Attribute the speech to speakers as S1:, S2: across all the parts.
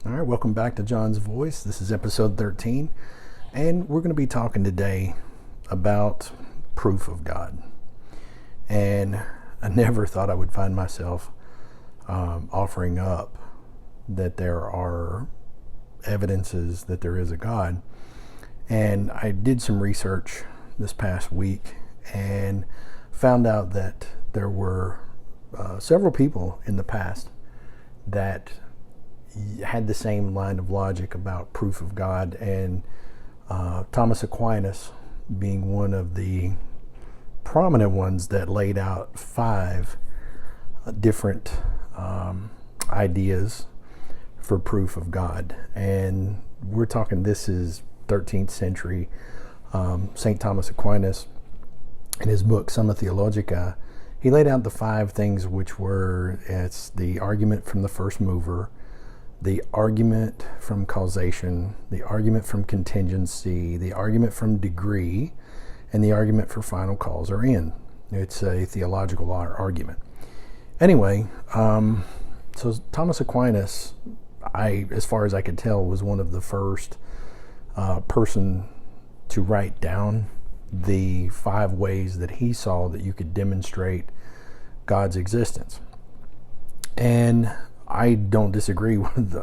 S1: All right, welcome back to John's Voice. This is episode 13, and we're going to be talking today about proof of God. And I never thought I would find myself offering up that there are evidences that there is a God. And I did some research this past week and found out that there were several people in the past that had the same line of logic about proof of God, and Thomas Aquinas being one of the prominent ones that laid out 5 different ideas for proof of God. And we're talking, this is 13th century. St. Thomas Aquinas, in his book Summa Theologica, he laid out the 5 things, which were, it's the argument from the first mover, the argument from causation, the argument from contingency, the argument from degree, and the argument for final cause or end. It's a theological argument. Anyway, so Thomas Aquinas, as far as I could tell, was one of the first person to write down the 5 ways that he saw that you could demonstrate God's existence. And I don't disagree with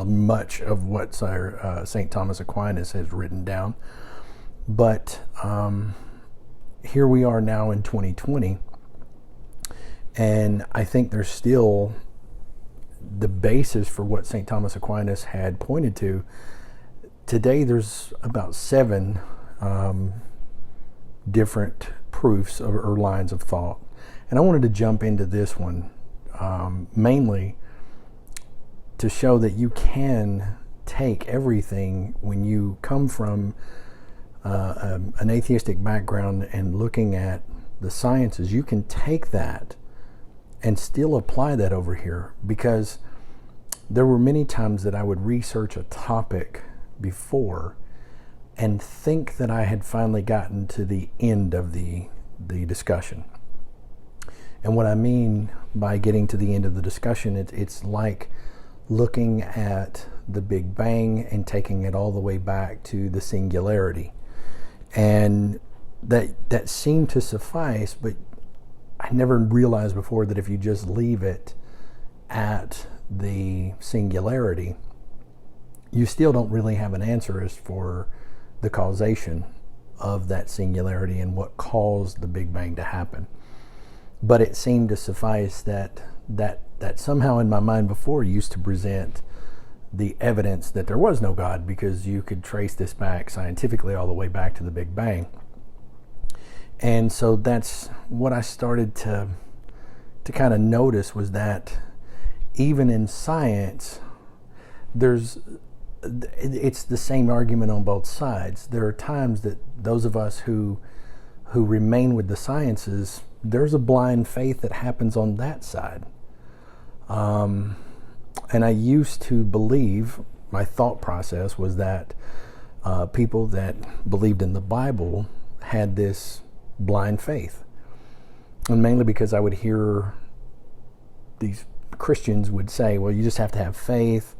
S1: much of what St. Thomas Aquinas has written down, but here we are now in 2020, and I think there's still the basis for what St. Thomas Aquinas had pointed to. Today there's about 7 different proofs or lines of thought, and I wanted to jump into this one mainly to show that you can take everything when you come from an atheistic background and looking at the sciences. You can take that and still apply that over here, because there were many times that I would research a topic before and think that I had finally gotten to the end of the discussion. And what I mean by getting to the end of the discussion, it's like looking at the Big Bang and taking it all the way back to the singularity. And that seemed to suffice, but I never realized before that if you just leave it at the singularity, you still don't really have an answer as for the causation of that singularity and what caused the Big Bang to happen. But it seemed to suffice that somehow in my mind before used to present the evidence that there was no God, because you could trace this back scientifically all the way back to the Big Bang. And so that's what I started to kind of notice, was that even in science, it's the same argument on both sides. There are times that those of us who remain with the sciences, there's a blind faith that happens on that side. And I used to believe, my thought process was that people that believed in the Bible had this blind faith. And mainly because I would hear these Christians would say, well, you just have to have faith.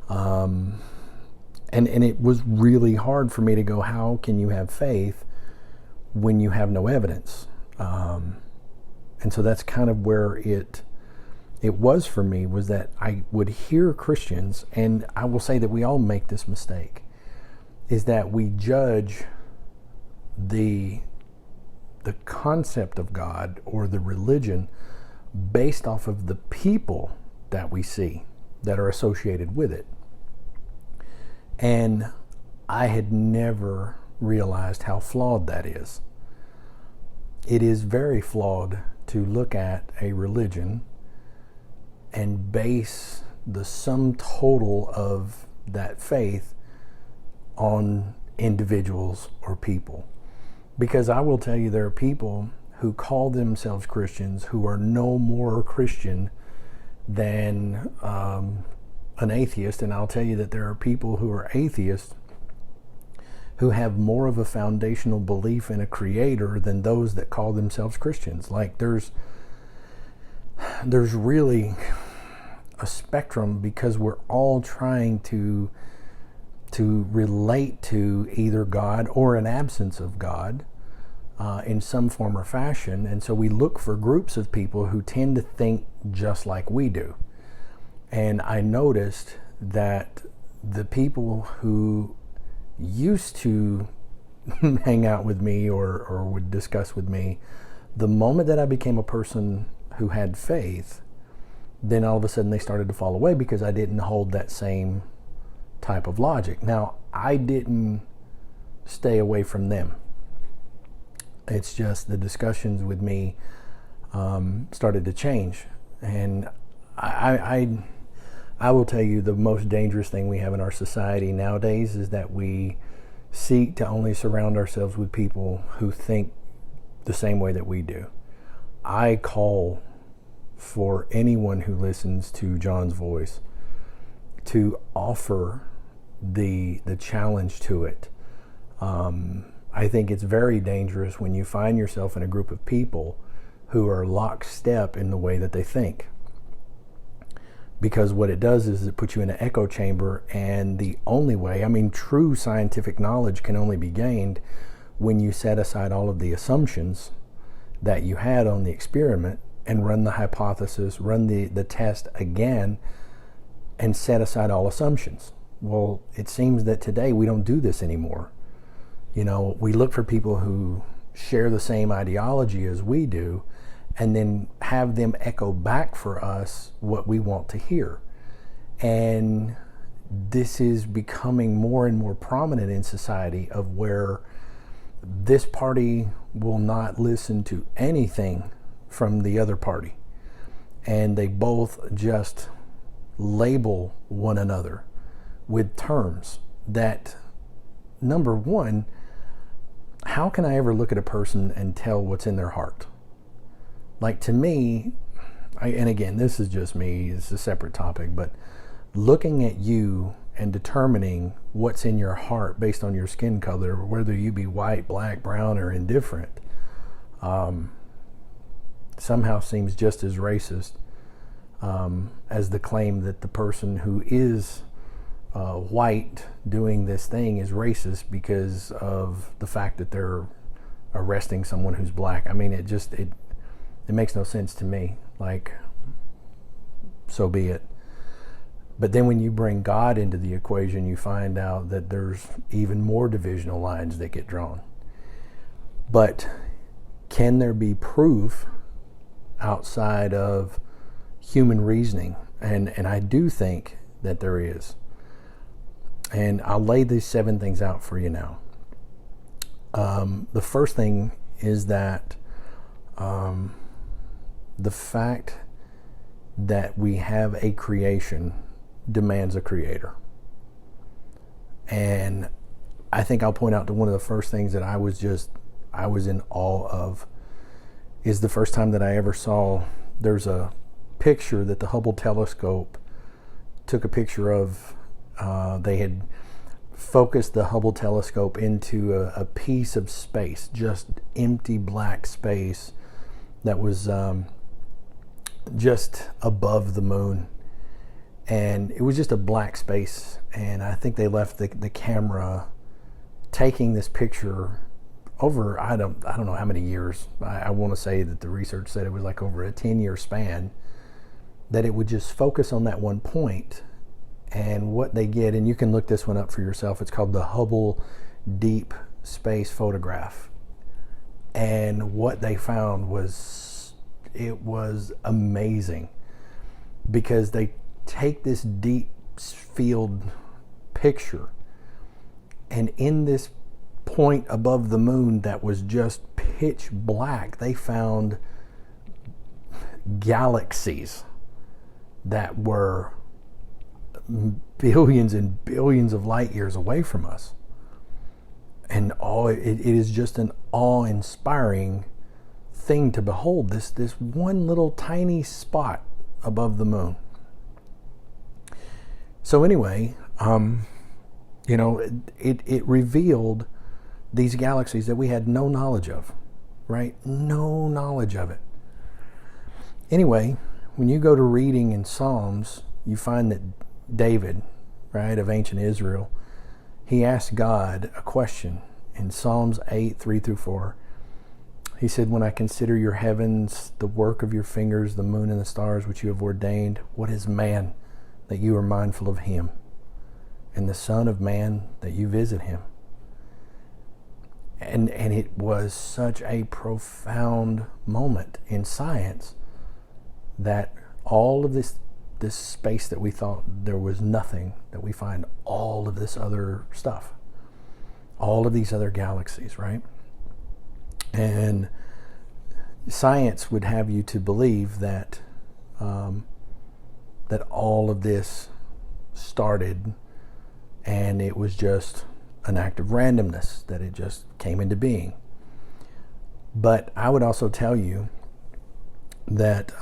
S1: And it was really hard for me to go, how can you have faith when you have no evidence? And so that's kind of where it was for me, was that I would hear Christians, and I will say that we all make this mistake, is that we judge the concept of God or the religion based off of the people that we see that are associated with it. And I had never realized how flawed that is. It is very flawed to look at a religion and base the sum total of that faith on individuals or people. Because I will tell you, there are people who call themselves Christians who are no more Christian than an atheist, and I'll tell you that there are people who are atheists who have more of a foundational belief in a creator than those that call themselves Christians. Like there's really a spectrum because we're all trying to relate to either God or an absence of God in some form or fashion. And so we look for groups of people who tend to think just like we do. And I noticed that the people who used to hang out with me or would discuss with me, the moment that I became a person who had faith, then all of a sudden they started to fall away because I didn't hold that same type of logic. Now, I didn't stay away from them. It's just the discussions with me started to change. And I will tell you, the most dangerous thing we have in our society nowadays is that we seek to only surround ourselves with people who think the same way that we do. I call for anyone who listens to John's voice to offer the challenge to it. I think it's very dangerous when you find yourself in a group of people who are lockstep in the way that they think. Because what it does is it puts you in an echo chamber, and the only way, true scientific knowledge can only be gained when you set aside all of the assumptions that you had on the experiment and run the hypothesis, run the test again, and set aside all assumptions. Well, it seems that today we don't do this anymore. We look for people who share the same ideology as we do, and then have them echo back for us what we want to hear. And this is becoming more and more prominent in society, of where this party will not listen to anything from the other party. And they both just label one another with terms that, number one, how can I ever look at a person and tell what's in their heart? Like, to me, and again, this is just me, it's a separate topic, but looking at you and determining what's in your heart based on your skin color, whether you be white, black, brown, or indifferent, somehow seems just as racist as the claim that the person who is white doing this thing is racist because of the fact that they're arresting someone who's black. It makes no sense to me. Like, so be it. But then when you bring God into the equation, you find out that there's even more divisional lines that get drawn. But can there be proof outside of human reasoning? And I do think that there is. And I'll lay these 7 things out for you now. The first thing is that the fact that we have a creation demands a creator. And I think I'll point out to one of the first things that I was in awe of is the first time that I ever saw, there's a picture that the Hubble telescope took a picture of. They had focused the Hubble telescope into a piece of space, just empty black space that was just above the moon. And it was just a black space. And I think they left the camera taking this picture over, I don't know how many years. I want to say that the research said it was like over a 10-year span, that it would just focus on that one point. And what they get, and you can look this one up for yourself, it's called the Hubble Deep Space Photograph. And what they found was amazing, because they take this deep field picture, and in this point above the moon that was just pitch black, they found galaxies that were billions and billions of light years away from us. And it is just an awe-inspiring thing to behold, this one little tiny spot above the moon. So anyway, it revealed these galaxies that we had no knowledge of, right? No knowledge of it. Anyway, when you go to reading in Psalms, you find that David, right, of ancient Israel, he asked God a question in Psalms 8, 3 through 4. He said, when I consider your heavens, the work of your fingers, the moon and the stars which you have ordained, what is man that you are mindful of him, and the Son of Man that you visit him? And it was such a profound moment in science that all of this space that we thought there was nothing, that we find all of this other stuff, all of these other galaxies, right? And science would have you to believe that that all of this started and it was just an act of randomness, that it just came into being. But I would also tell you that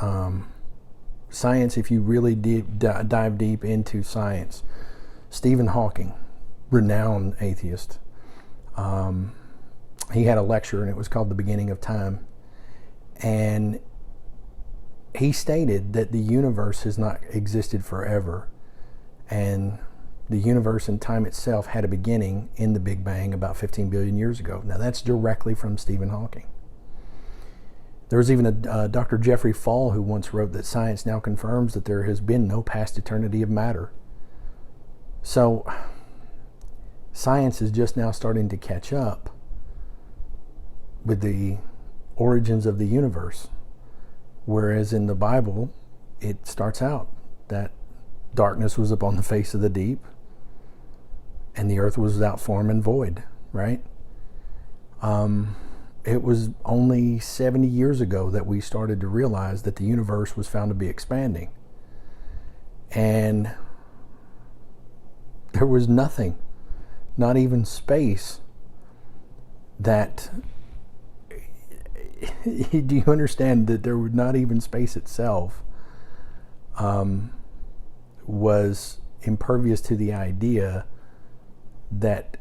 S1: science, if you really dive deep into science, Stephen Hawking, renowned atheist, he had a lecture and it was called The Beginning of Time. And he stated that the universe has not existed forever. And the universe and time itself had a beginning in the Big Bang about 15 billion years ago. Now that's directly from Stephen Hawking. There was even a Dr. Jeffrey Fall who once wrote that science now confirms that there has been no past eternity of matter. So science is just now starting to catch up with the origins of the universe. Whereas in the Bible, it starts out that darkness was upon the face of the deep and the earth was without form and void, right? It was only 70 years ago that we started to realize that the universe was found to be expanding. And there was nothing, not even space, that... Do you understand that there was not even space itself was impervious to the idea that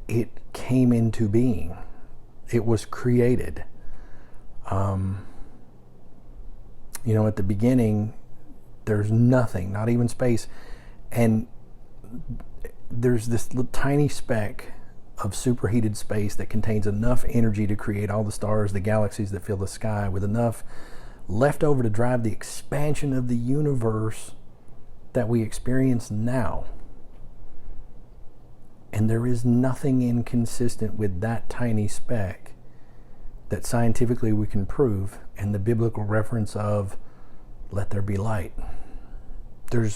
S1: it came into being? It was created. At the beginning, there's nothing, not even space. And there's this little tiny speck of superheated space that contains enough energy to create all the stars, the galaxies that fill the sky, with enough left over to drive the expansion of the universe that we experience now. And there is nothing inconsistent with that tiny speck that scientifically we can prove, and the biblical reference of let there be light. They're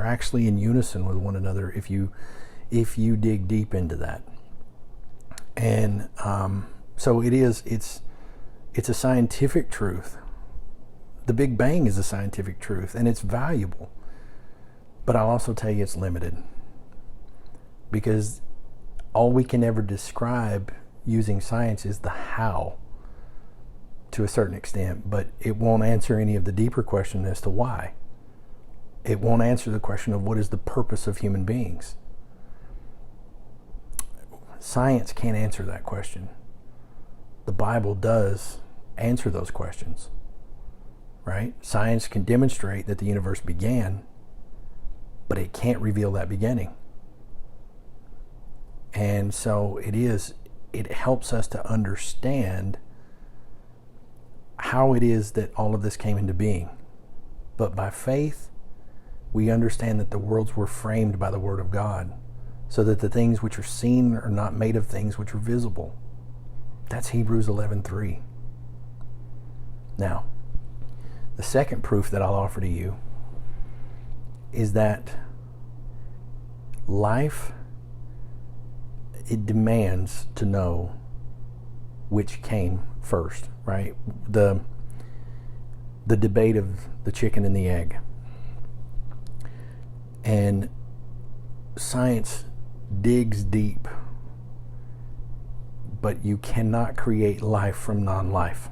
S1: actually in unison with one another if you dig deep into that. And so it's a scientific truth. The Big Bang is a scientific truth, and it's valuable. But I'll also tell you it's limited, because all we can ever describe using science is the how, to a certain extent, but it won't answer any of the deeper question as to why. It won't answer the question of what is the purpose of human beings. Science can't answer that question. The Bible does answer those questions, right? Science can demonstrate that the universe began, but it can't reveal that beginning. And so it helps us to understand how it is that all of this came into being. But by faith, we understand that the worlds were framed by the Word of God, so that the things which are seen are not made of things which are visible. That's Hebrews 11:3. Now, the second proof that I'll offer to you is that life, it demands to know which came first, right? The debate of the chicken and the egg. And science digs deep, but you cannot create life from non-life.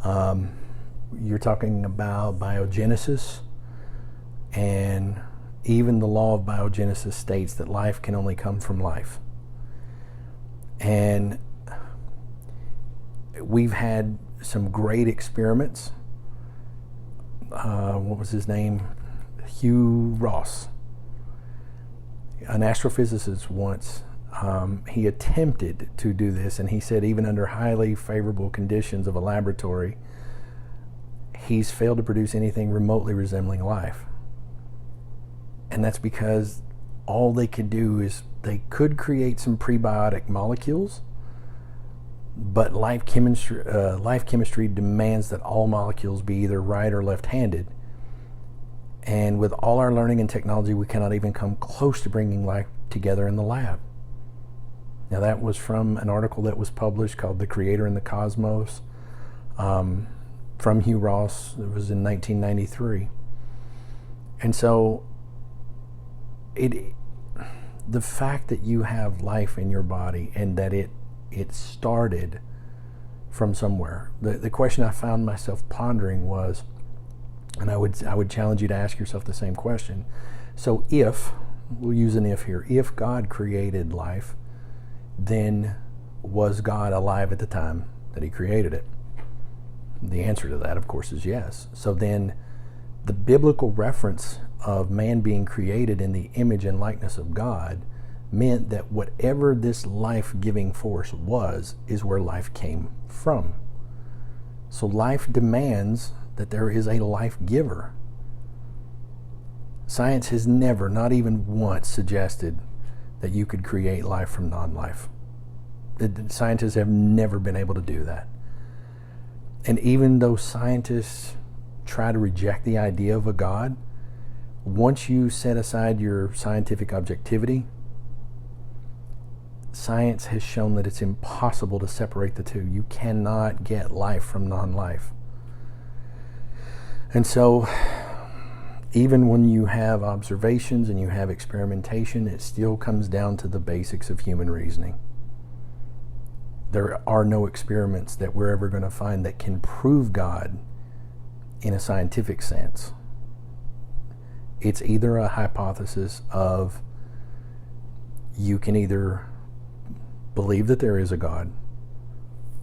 S1: You're talking about biogenesis, and even the law of biogenesis states that life can only come from life. And we've had some great experiments what was his name? Hugh Ross, an astrophysicist once. He attempted to do this, and he said even under highly favorable conditions of a laboratory, he's failed to produce anything remotely resembling life. And that's because all they could do is they could create some prebiotic molecules, but life chemistry demands that all molecules be either right or left-handed. And with all our learning and technology, we cannot even come close to bringing life together in the lab. Now, that was from an article that was published called The Creator and the Cosmos, from Hugh Ross. It was in 1993. And so the fact that you have life in your body and that it started from somewhere. The question I found myself pondering was, and I would challenge you to ask yourself the same question. So if, we'll use an if here, if God created life, then was God alive at the time that he created it? The answer to that, of course, is yes. So then the biblical reference of man being created in the image and likeness of God meant that whatever this life-giving force was is where life came from. So life demands that there is a life giver. Science has never, not even once, suggested that you could create life from non-life. Scientists have never been able to do that. And even though scientists try to reject the idea of a God, once you set aside your scientific objectivity, science has shown that it's impossible to separate the two. You cannot get life from non-life. And so, even when you have observations and you have experimentation, it still comes down to the basics of human reasoning. There are no experiments that we're ever going to find that can prove God in a scientific sense. It's either a hypothesis of you can either believe that there is a God,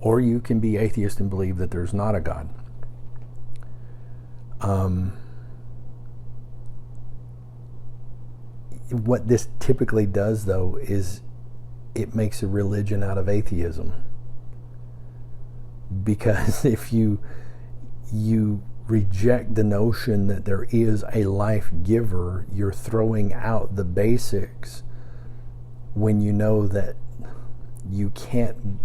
S1: or you can be atheist and believe that there's not a God. What this typically does, though, is it makes a religion out of atheism. Because if you reject the notion that there is a life giver, you're throwing out the basics when you know that you can't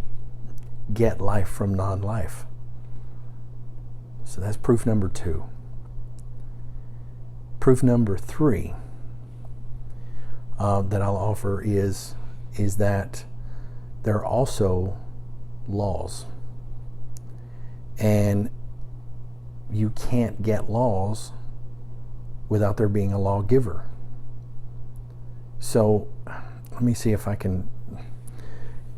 S1: get life from non-life. So that's proof number 2. Proof number 3 that I'll offer is that there are also laws. And you can't get laws without there being a lawgiver. So let me see if I can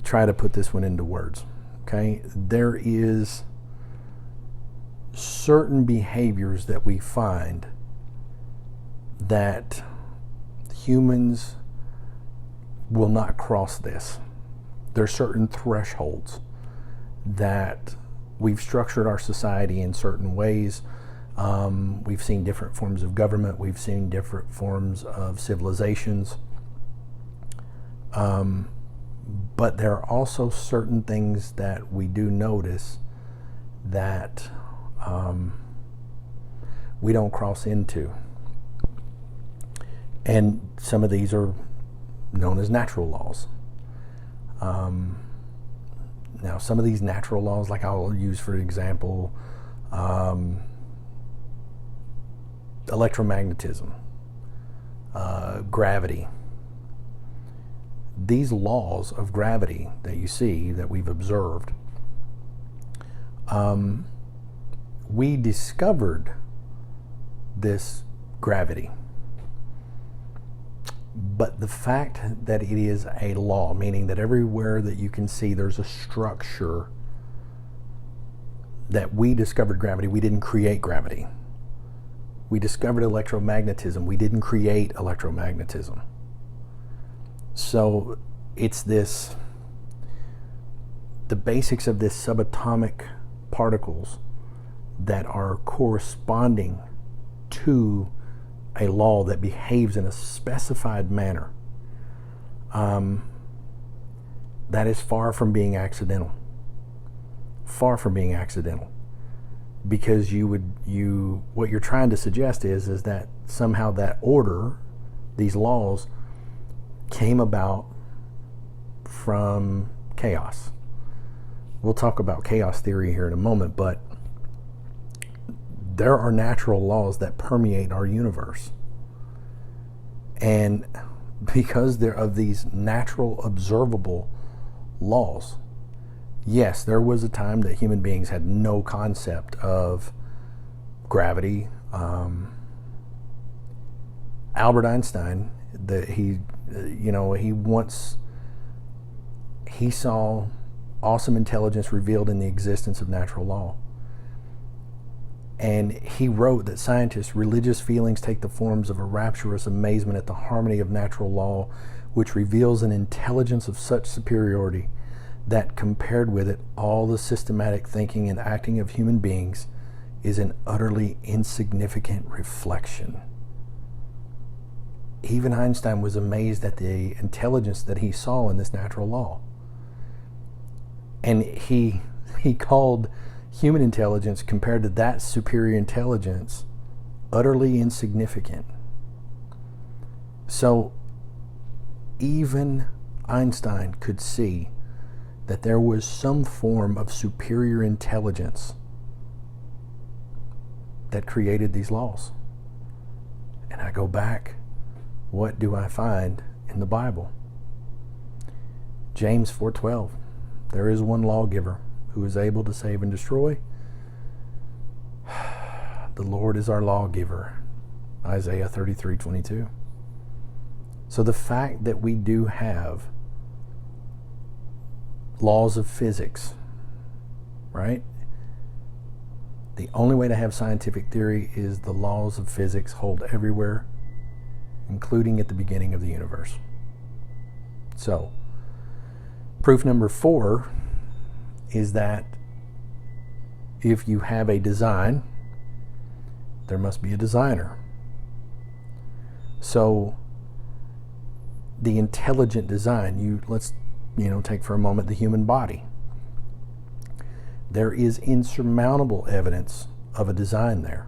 S1: try to put this one into words. Okay, there is certain behaviors that we find that humans will not cross this. There are certain thresholds that we've structured our society in certain ways. We've seen different forms of government. We've seen different forms of civilizations. But there are also certain things that we do notice that we don't cross into. And some of these are known as natural laws. Now, some of these natural laws, like I'll use for example, electromagnetism, gravity. These laws of gravity that you see, that we've observed, we discovered this gravity. But the fact that it is a law, meaning that everywhere that you can see there's a structure, that we discovered gravity. We didn't create gravity. We discovered electromagnetism. We didn't create electromagnetism. So it's this, the basics of this subatomic particles that are corresponding to a law that behaves in a specified manner, that is far from being accidental. Far from being accidental. Because what you're trying to suggest is that somehow that order, these laws, came about from chaos. We'll talk about chaos theory here in a moment, but there are natural laws that permeate our universe. And because they're of these natural, observable laws, yes, there was a time that human beings had no concept of gravity. Albert Einstein, he saw awesome intelligence revealed in the existence of natural law. And he wrote that scientists' religious feelings take the forms of a rapturous amazement at the harmony of natural law, which reveals an intelligence of such superiority that, compared with it, all the systematic thinking and acting of human beings is an utterly insignificant reflection. Even Einstein was amazed at the intelligence that he saw in this natural law. And he called human intelligence, compared to that superior intelligence, utterly insignificant. So even Einstein could see that there was some form of superior intelligence that created these laws. And I go back, what do I find in the Bible? James 4:12, there is one lawgiver who is able to save and destroy. The Lord is our lawgiver. Isaiah 33:22. So the fact that we do have laws of physics, right? The only way to have scientific theory is the laws of physics hold everywhere, including at the beginning of the universe. So, proof number 4 is that if you have a design, there must be a designer. So, the intelligent design, let's take for a moment the human body. There is insurmountable evidence of a design there.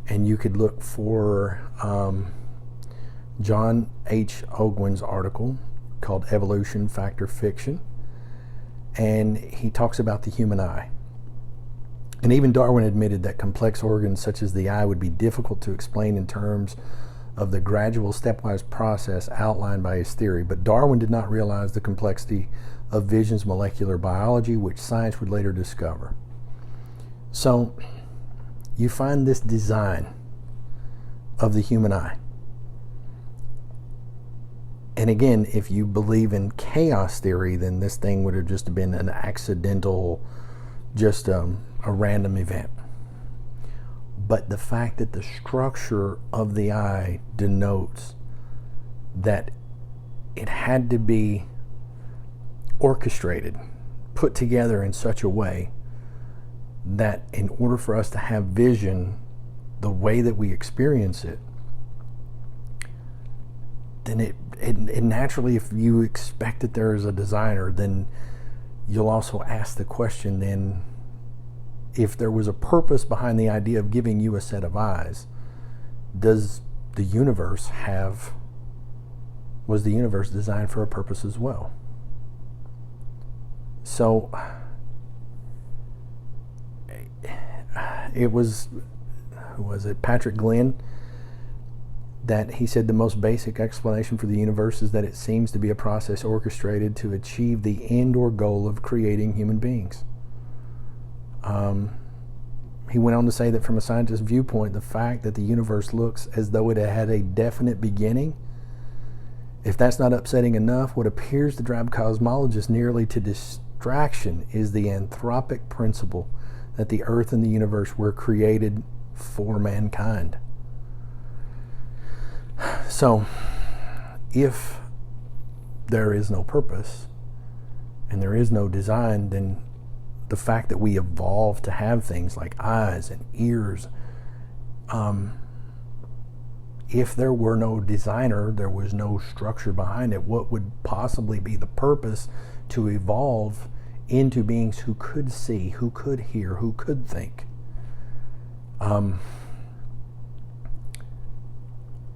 S1: And you could look for John H. Ogwin's article called Evolution, Fact or Fiction. And he talks about the human eye. And even Darwin admitted that complex organs such as the eye would be difficult to explain in terms of the gradual stepwise process outlined by his theory. But Darwin did not realize the complexity of vision's molecular biology, which science would later discover. So you find this design of the human eye. And again, if you believe in chaos theory, then this thing would have just been an accidental, just a random event. But the fact that the structure of the eye denotes that it had to be orchestrated, put together in such a way that in order for us to have vision the way that we experience it, then it naturally, if you expect that there is a designer, then you'll also ask the question, then if there was a purpose behind the idea of giving you a set of eyes, was the universe designed for a purpose as well? So it was, who was it, Patrick Glenn, that he said the most basic explanation for the universe is that it seems to be a process orchestrated to achieve the end or goal of creating human beings. He went on to say that from a scientist's viewpoint, the fact that the universe looks as though it had a definite beginning, if that's not upsetting enough, what appears to drive cosmologists nearly to distraction is the anthropic principle that the earth and the universe were created for mankind. So, if there is no purpose and there is no design, then the fact that we evolved to have things like eyes and ears, if there were no designer, there was no structure behind it, what would possibly be the purpose to evolve into beings who could see, who could hear, who could think?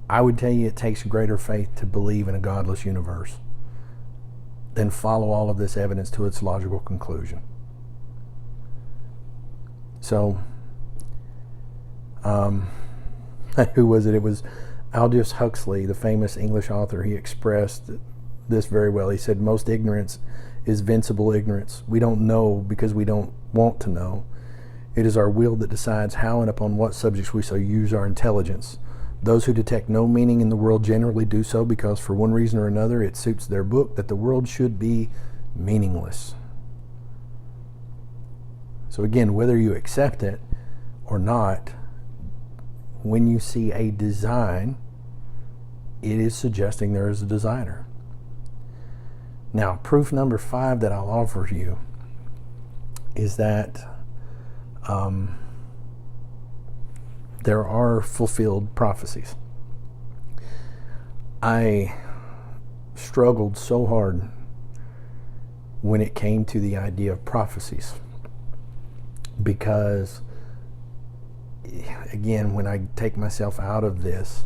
S1: I would tell you it takes greater faith to believe in a godless universe than follow all of this evidence to its logical conclusion. So, who was it? It was Aldous Huxley, the famous English author. He expressed this very well. He said, most ignorance is vincible ignorance. We don't know because we don't want to know. It is our will that decides how and upon what subjects we shall use our intelligence. Those who detect no meaning in the world generally do so because for one reason or another it suits their book that the world should be meaningless. So again, whether you accept it or not, when you see a design, it is suggesting there is a designer. Now, proof number 5 that I'll offer you is that there are fulfilled prophecies. I struggled so hard when it came to the idea of prophecies because, again, when I take myself out of this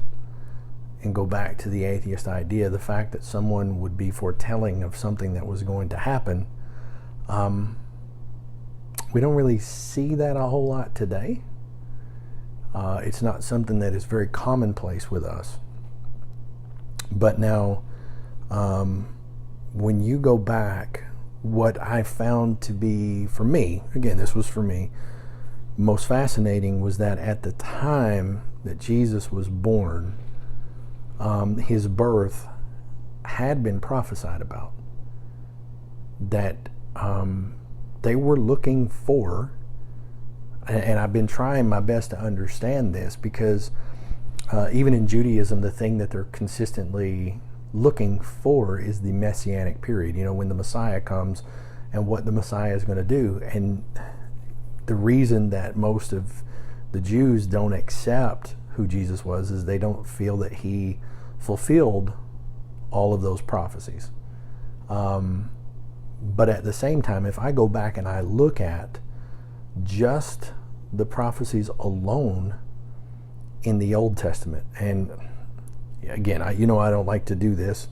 S1: and go back to the atheist idea, the fact that someone would be foretelling of something that was going to happen, we don't really see that a whole lot today. It's not something that is very commonplace with us. But now, when you go back, what I found to be, for me, again, this was for me, most fascinating was that at the time that Jesus was born, his birth had been prophesied about. That they were looking for, and I've been trying my best to understand this because even in Judaism, the thing that they're consistently looking for is the Messianic period, when the Messiah comes and what the Messiah is going to do. And the reason that most of the Jews don't accept who Jesus was is they don't feel that he fulfilled all of those prophecies. But at the same time, if I go back and I look at just the prophecies alone in the Old Testament, and again, I don't like to do this,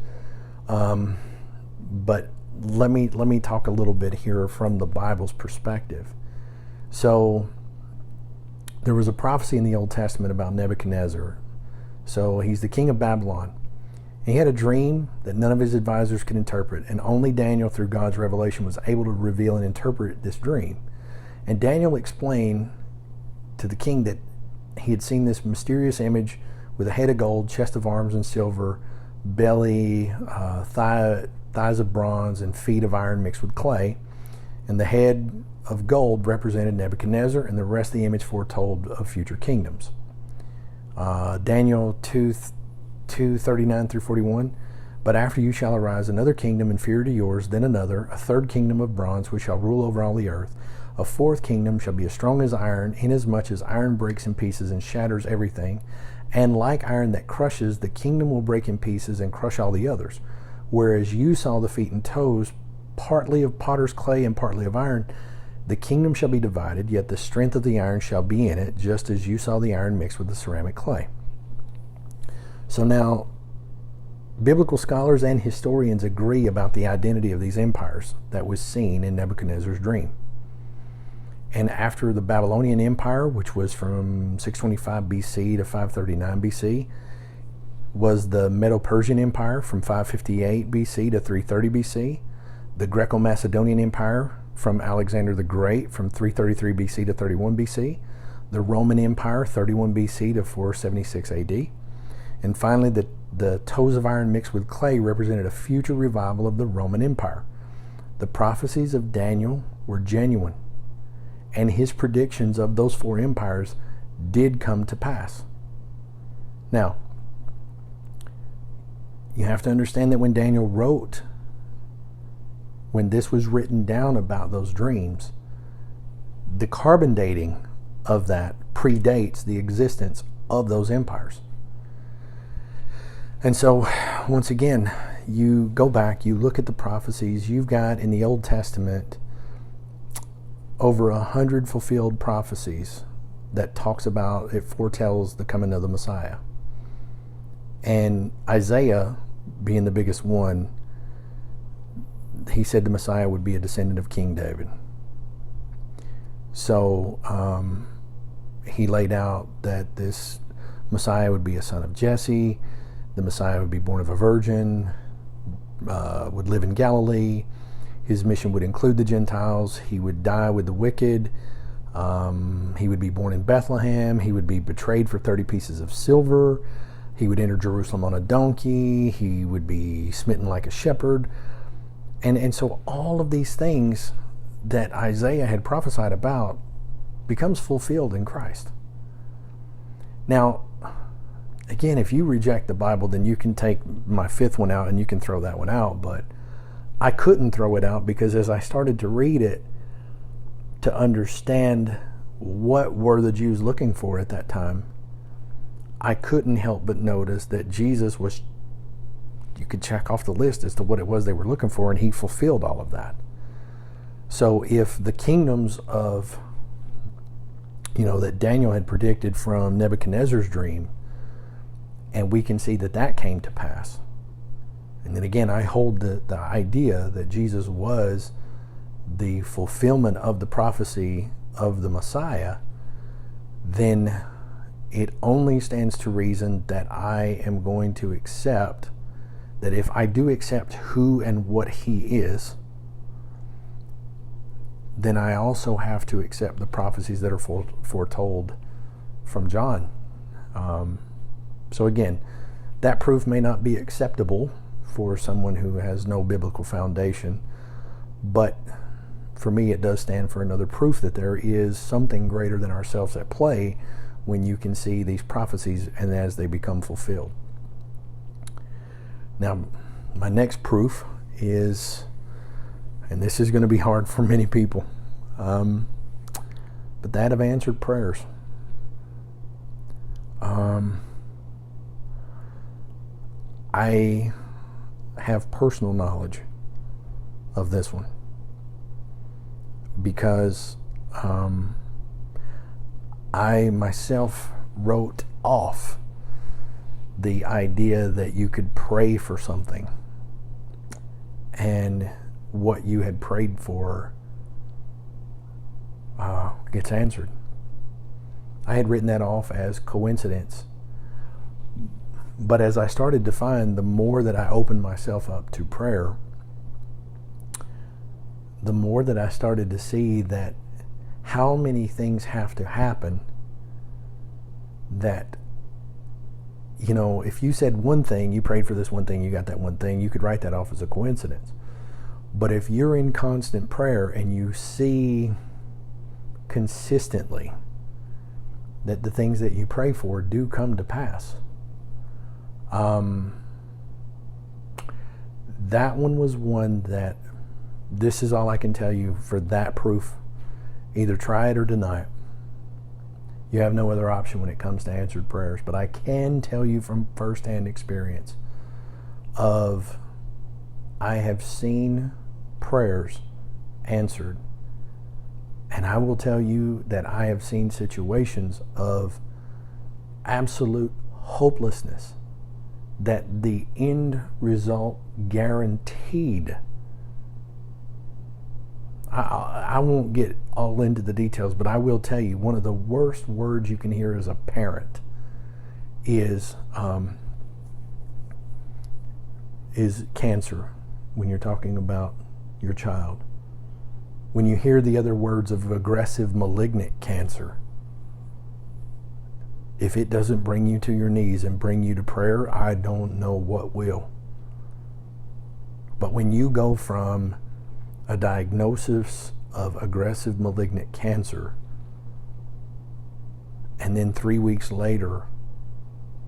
S1: but let me talk a little bit here from the Bible's perspective. So there was a prophecy in the Old Testament about Nebuchadnezzar. So he's the king of Babylon. And he had a dream that none of his advisors could interpret, and only Daniel, through God's revelation, was able to reveal and interpret this dream. And Daniel explained to the king that he had seen this mysterious image with a head of gold, chest of arms and silver, belly, thighs of bronze, and feet of iron mixed with clay. And the head of gold represented Nebuchadnezzar, and the rest of the image foretold of future kingdoms. Daniel 2:39 through 41. But after you shall arise another kingdom inferior to yours, then another, a third kingdom of bronze, which shall rule over all the earth. A fourth kingdom shall be as strong as iron, inasmuch as iron breaks in pieces and shatters everything. And like iron that crushes, the kingdom will break in pieces and crush all the others. Whereas you saw the feet and toes, partly of potter's clay and partly of iron, the kingdom shall be divided, yet the strength of the iron shall be in it, just as you saw the iron mixed with the ceramic clay. So now, biblical scholars and historians agree about the identity of these empires that was seen in Nebuchadnezzar's dream. And after the Babylonian Empire, which was from 625 BC to 539 BC, was the Medo-Persian Empire from 558 BC to 330 BC, the Greco-Macedonian Empire from Alexander the Great from 333 BC to 31 BC, the Roman Empire 31 BC to 476 AD, and finally the toes of iron mixed with clay represented a future revival of the Roman Empire. The prophecies of Daniel were genuine, and his predictions of those four empires did come to pass. Now, you have to understand that when Daniel wrote, when this was written down about those dreams, the carbon dating of that predates the existence of those empires. And so, once again, you go back, you look at the prophecies. You've got in the Old Testament over 100 fulfilled prophecies that talks about, it foretells the coming of the Messiah. And Isaiah, being the biggest one, he said the Messiah would be a descendant of King David. So he laid out that this Messiah would be a son of Jesse. The Messiah would be born of a virgin, would live in Galilee. His mission would include the Gentiles. He would die with the wicked. He would be born in Bethlehem. He would be betrayed for 30 pieces of silver. He would enter Jerusalem on a donkey. He would be smitten like a shepherd. And so all of these things that Isaiah had prophesied about becomes fulfilled in Christ. Now, again, if you reject the Bible, then you can take my fifth one out and you can throw that one out. But I couldn't throw it out because as I started to read it, to understand what were the Jews looking for at that time, I couldn't help but notice that Jesus was, you could check off the list as to what it was they were looking for, and he fulfilled all of that. So if the kingdoms of, that Daniel had predicted from Nebuchadnezzar's dream, and we can see that that came to pass. And then again, I hold the idea that Jesus was the fulfillment of the prophecy of the Messiah, then it only stands to reason that I am going to accept that if I do accept who and what he is, then I also have to accept the prophecies that are foretold from John. So again, that proof may not be acceptable for someone who has no biblical foundation, but for me it does stand for another proof that there is something greater than ourselves at play when you can see these prophecies and as they become fulfilled. Now, my next proof is, and this is going to be hard for many people, but that of answered prayers. I have personal knowledge of this one because I myself wrote off the idea that you could pray for something and what you had prayed for gets answered. I had written that off as coincidence. But as I started to find, the more that I opened myself up to prayer, the more that I started to see that how many things have to happen that, if you said one thing, you prayed for this one thing, you got that one thing, you could write that off as a coincidence. But if you're in constant prayer and you see consistently that the things that you pray for do come to pass, that one was one that, this is all I can tell you for that proof. Either try it or deny it. You have no other option when it comes to answered prayers. But I can tell you from firsthand experience of, I have seen prayers answered. And I will tell you that I have seen situations of absolute hopelessness that the end result guaranteed. I won't get all into the details, but I will tell you one of the worst words you can hear as a parent is cancer when you're talking about your child. When you hear the other words of aggressive malignant cancer, if it doesn't bring you to your knees and bring you to prayer, I don't know what will. But when you go from a diagnosis of aggressive malignant cancer, and then 3 weeks later,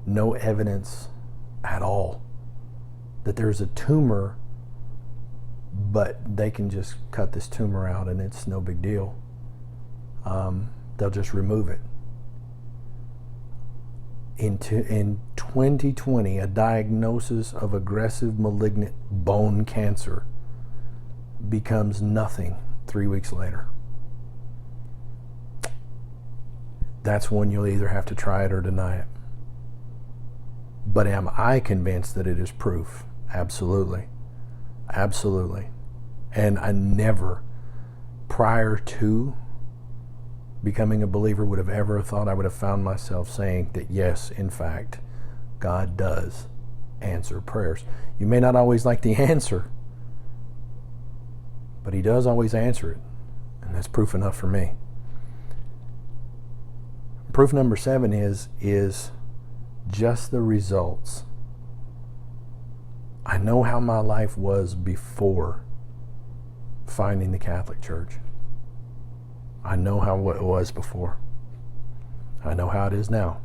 S1: no evidence at all that there's a tumor, but they can just cut this tumor out and it's no big deal. They'll just remove it. in 2020, a diagnosis of aggressive malignant bone cancer becomes nothing 3 weeks later. That's when you'll either have to try it or deny it. But am I convinced that it is proof? Absolutely. Absolutely. And I never, prior to becoming a believer, would have ever thought I would have found myself saying that yes, in fact, God does answer prayers. You may not always like the answer, but He does always answer it. And that's proof enough for me. Proof number 7 is just the results. I know how my life was before finding the Catholic Church. I know how it was before. I know how it is now.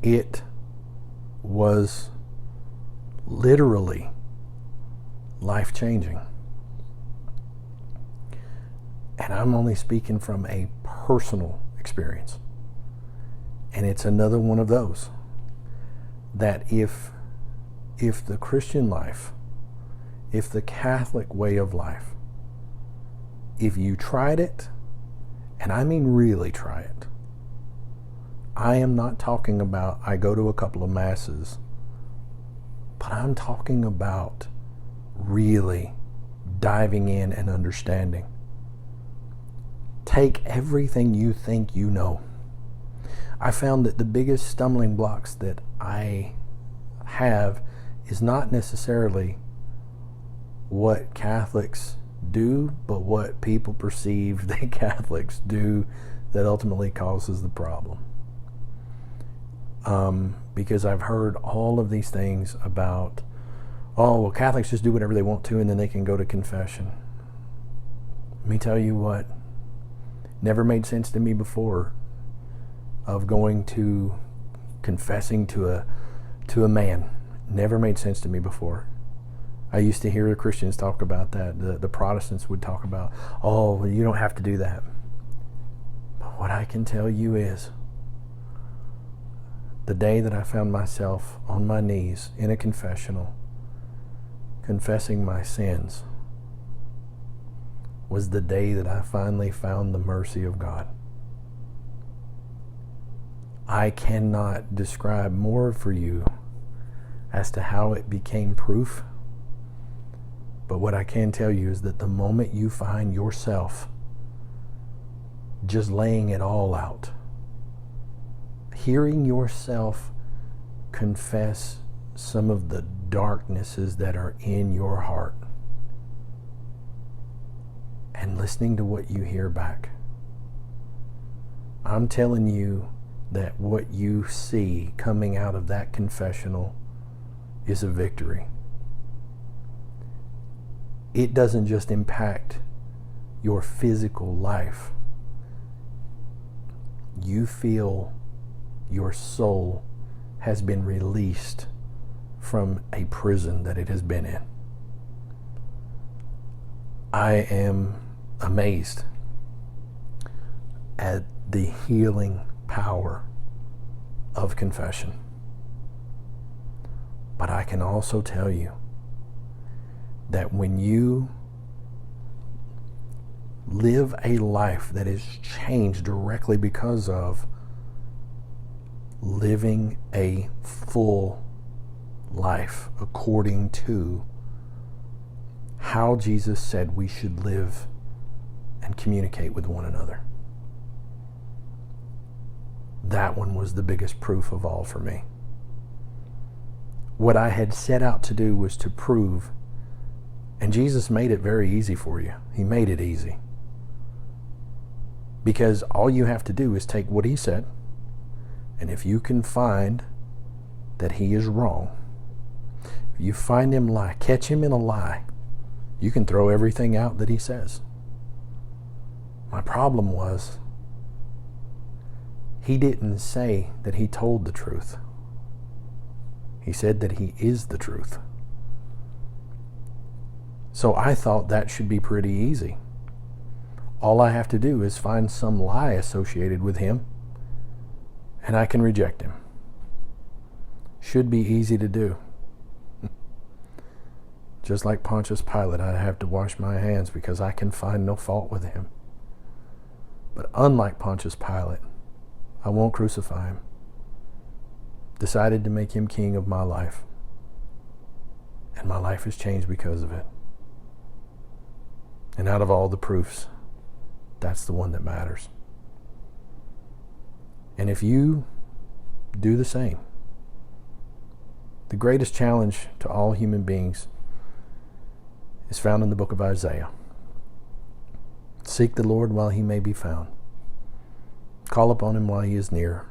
S1: It was literally life-changing. And I'm only speaking from a personal experience. And it's another one of those that if the Christian life, if the Catholic way of life, if you tried it, and I mean really try it, I am not talking about I go to a couple of masses, but I'm talking about really diving in and understanding. Take everything you think you know. I found that the biggest stumbling blocks that I have is not necessarily what Catholics do, but what people perceive that Catholics do that ultimately causes the problem. Because I've heard all of these things about, oh, well, Catholics just do whatever they want to and then they can go to confession. Let me tell you what, never made sense to me before of going to confessing to a man. Never made sense to me before. I used to hear the Christians talk about that. The Protestants would talk about, oh, well, you don't have to do that. But what I can tell you is, the day that I found myself on my knees in a confessional, confessing my sins, was the day that I finally found the mercy of God. I cannot describe more for you as to how it became proof, but what I can tell you is that the moment you find yourself just laying it all out, hearing yourself confess some of the darknesses that are in your heart, and listening to what you hear back, I'm telling you that what you see coming out of that confessional is a victory. It doesn't just impact your physical life. You feel your soul has been released from a prison that it has been in. I am amazed at the healing power of confession. But I can also tell you that when you live a life that is changed directly because of living a full life according to how Jesus said we should live and communicate with one another, that one was the biggest proof of all for me. What I had set out to do was to prove, and Jesus made it very easy for you. He made it easy. Because all you have to do is take what He said, and if you can find that He is wrong, if you find Him lie, catch Him in a lie, you can throw everything out that He says. My problem was, He didn't say that He told the truth. He said that He is the truth. So I thought that should be pretty easy. All I have to do is find some lie associated with Him, and I can reject him. Should be easy to do. Just like Pontius Pilate, I have to wash my hands because I can find no fault with him. But unlike Pontius Pilate, I won't crucify him. Decided to make him king of my life. And my life has changed because of it. And out of all the proofs, that's the one that matters. And if you do the same, the greatest challenge to all human beings is found in the book of Isaiah. Seek the Lord while he may be found. Call upon him while he is near.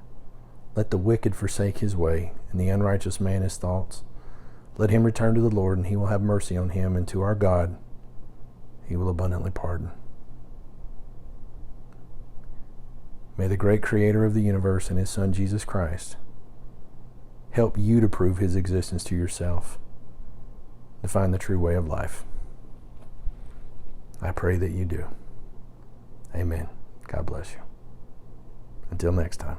S1: Let the wicked forsake his way, and the unrighteous man his thoughts. Let him return to the Lord, and he will have mercy on him, and to our God he will abundantly pardon. May the great Creator of the universe and his Son Jesus Christ help you to prove his existence to yourself, to find the true way of life. I pray that you do. Amen. God bless you. Until next time.